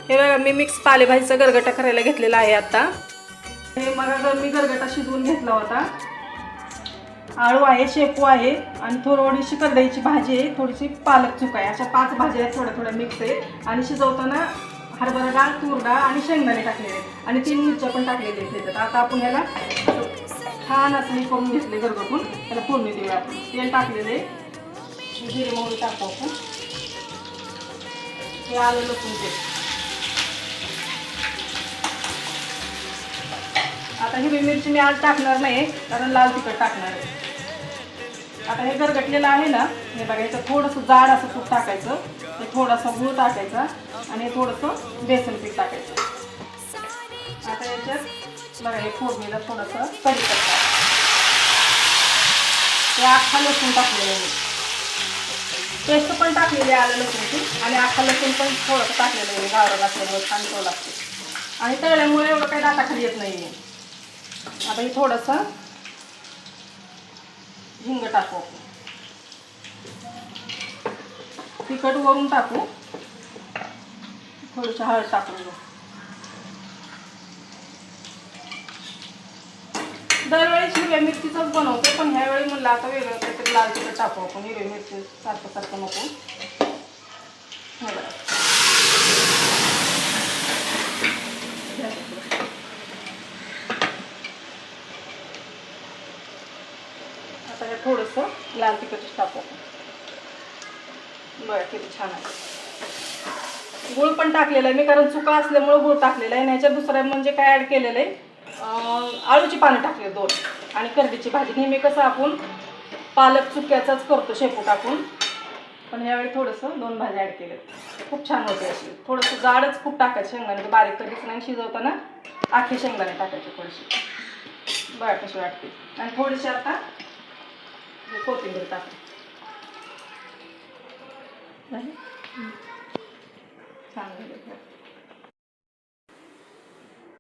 हे बघा मी मिक्स पालेभाजीचा गरगटा करायला घेतलेला आहे आता. हे मग मी गरगटा शिजवून घेतला होता. आळू आहे, शेपू आहे आणि थोडीशी करडईची भाजी आहे, थोडीशी पालक चूक आहे. अशा 5 भाज्या आहेत थोड्या थोड्या मिक्स आहेत. आणि शिजवताना हरभरा डाळ, तूर डाळ आणि शेंगदाणे टाकलेले आहेत आणि 3 मिरच्या पण टाकलेल्या आहेत त्याच्यात. आता आपण ह्याला छान असं हे करून घेतले गरगटून. त्याला फोडणी देऊया आपण. तेल टाकलेले, जिरे मोहरी टाकू आपण. हे आलं लसूण पेस्ट. आता हिरवी मिरची मी आज टाकणार नाही कारण लाल तिखट टाकणार आहे. आता हे गरगटलेलं आहे ना, हे बघा याचं थोडंसं जाड असं तूप टाकायचं, हे थोडासा गूळ टाकायचा आणि हे थोडंसं बेसन पीठ टाकायचं. आता याच्यात बघा हे फोडणीला थोडंसं कढीपत्ता, हे अख्खा लसूण टाकलेलं आहे, पेस्ट पण टाकलेली आहे आलं लसूणची आणि अख्खा लसूण पण थोडंसं टाकलेलं आहे. गावरान असल्यामुळे छान चव लागते आणि तळल्यामुळे एवढं काही दाताखाली येत नाही आहे. आता हे थोडंसं हिंग टाकू आपण, तिखट वरून टाकू, थोडीशी हळद टाकून घेऊ. दरवेळी हिरव्या मिरचीचंच बनवतो पण ह्यावेळी म्हणलं आता वेगळं काहीतरी लाल तिखट टाकू आपण. हिरवी मिरची सारखं सारखं नको. आता हे थोडंसं लाल तिखटच टाकू आपण. बरं किती छान आहे. गूळ पण टाकलेला आहे मी कारण चुका असल्यामुळे गूळ टाकलेला आहे. ह्याच्यात दुसरं म्हणजे काय ॲड केलेलं आहे, आळूची पानं टाकले 2 आणि करडीची भाजी. नेहमी कसं आपण पालक चुक्याचाच करतो शेपू टाकून, पण ह्यावेळी थोडंसं 2 भाज्या ॲड केल्या. खूप छान होते अशी. थोडंसं जाडच खूप टाकायचं शेंगदाणे, बारीक कधीच नाही. शिजवताना आखे शेंगदाणे टाकायचे थोडीशी. बघा कशी वाटते. आणि थोडीशी आता कोथिंबीर टाकते. छान झालं.